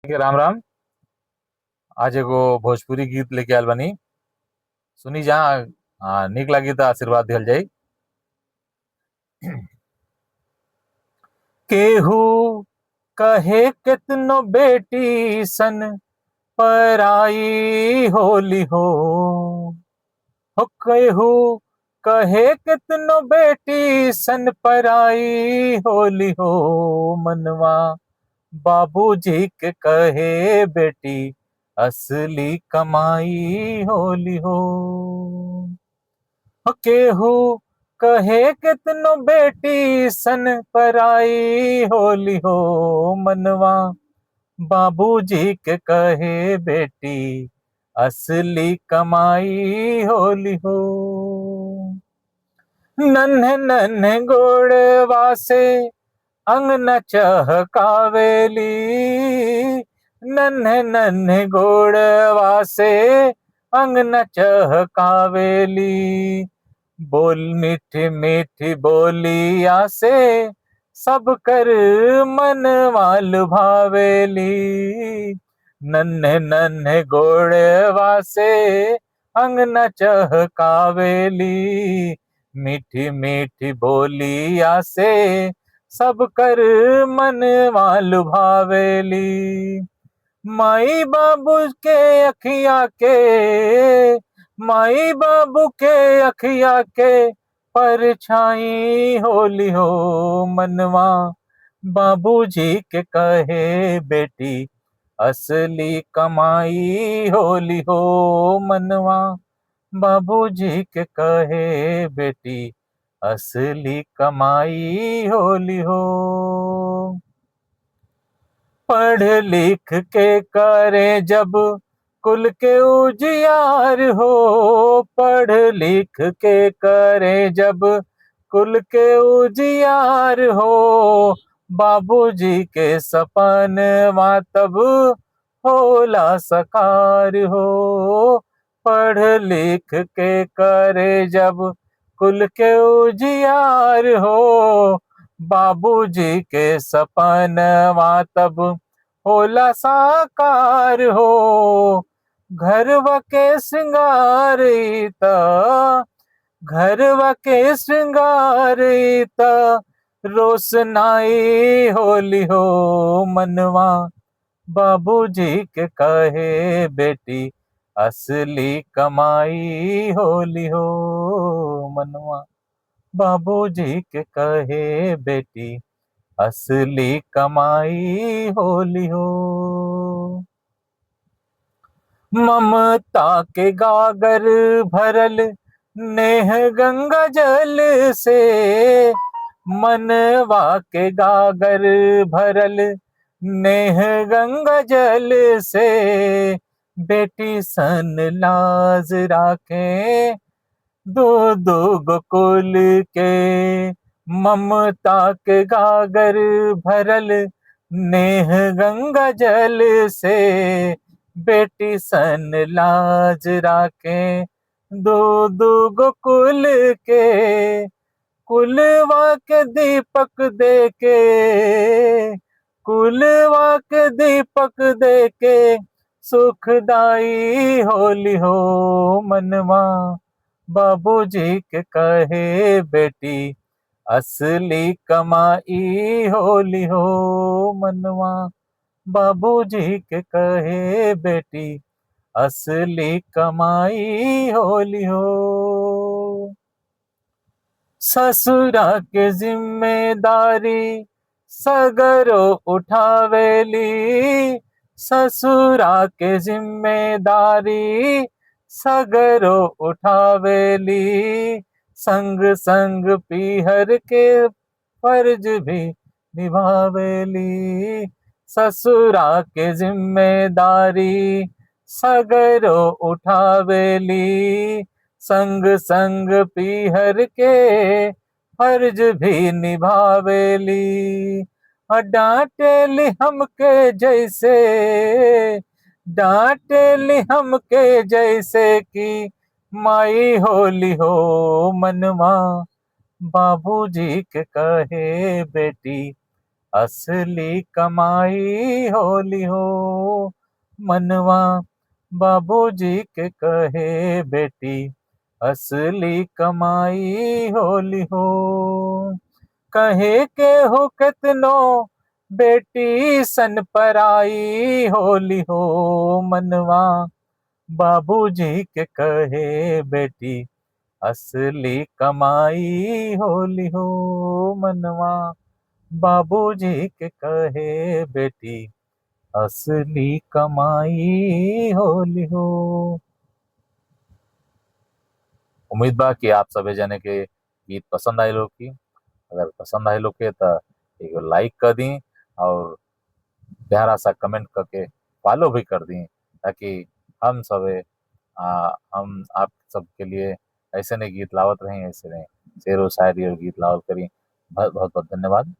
के राम राम। आज एगो भोजपुरी गीत लेके आयल बनी। सुनी जहाँ निक लागी तो आशीर्वाद दियल जाई। केहू कहे कितनो बेटी सन पराई होली हो केहू कहे कितनो बेटी सन पराई होली हो। मनवा बाबूजी के कहे बेटी असली कमाई होली हो। केहू कहे कितनो बेटी सन पराई होली हो। मनवा बाबूजी के कहे बेटी असली कमाई होली हो। नन्हे नन्हे गोड़वा से अंगना चहकावेली। नन्हे नन्हे गोड़वा से अंगना चहकावेली। बोल मीठी मीठी बोलिया से सब कर मनवा लुभावेली। नन्हे नन्हे गोड़वा से अंगना चहकावेली। मीठी मीठी बोलिया से सब कर मनवा लुभावेली। माई बाबू के अखिया के माई बाबू के अखिया के परछाई होली हो। मनवा बाबूजी के कहे बेटी असली कमाई होली हो। मनवा बाबूजी के कहे बेटी असली कमाई होली हो। पढ़ लिख के करे जब कुल के उजियार हो। पढ़ लिख के करे जब कुल के उजियार हो। बाबूजी के सपनवा तब होला साकार हो। पढ़ लिख के करे जब कुल के उजियार हो। बाबूजी के सपनवा तब होला साकार हो। घरवा के श्रृंगारिता घरवा के श्रृंगारिता रोशनाई होली हो। मनवा बाबूजी के कहे बेटी असली कमाई होली हो। मनवा बाबूजी के कहे बेटी असली कमाई होली हो। ममता के गागर भरल नेह गंगा जल से। मनवा के गागर भरल नेह गंगा जल से। बेटी सन लाज राखे दो दो गोकुल के। ममता के गागर भरल नेह गंगा जल से। बेटी सन लाज राखे दो दो गोकुल के। कुलवा के दीपक देके कुलवा के दीपक देके सुखदाई होली हो। मनवा बाबूजी के कहे बेटी असली कमाई होली हो। मनवा बाबूजी के कहे बेटी असली कमाई होली हो। ससुरा के जिम्मेदारी सगरो उठावेली। ससुरा के जिम्मेदारी सगरो उठावेली। संग संग पीहर के फर्ज भी निभावेली। ससुरा के जिम्मेदारी सगरो उठावेली। संग संग पीहर के फर्ज भी निभावेली। डांटेली हमके जैसे डांटेली हमके जैसे कि माई होली हो। मनवा बाबूजी के कहे बेटी असली कमाई होली हो। मनवा बाबूजी के कहे बेटी, असली कमाई होली हो। कहे के हो कितनो बेटी सन पराई होली हो। मनवा बाबूजी के कहे बेटी, असली कमाई होली हो। मनवा बाबूजी के कहे बेटी, असली कमाई होली हो। उम्मीद बा कि आप सभी जने के गीत पसंद आए लोग की। अगर पसंद आए लोग के तो एक लाइक कर दी और प्यारा सा कमेंट करके फॉलो भी कर दी, ताकि हम सब हम आप सबके लिए ऐसे नहीं गीत लावत रहें, ऐसे नहीं शेरो शायरी और गीत लावत करी। बहुत बहुत धन्यवाद।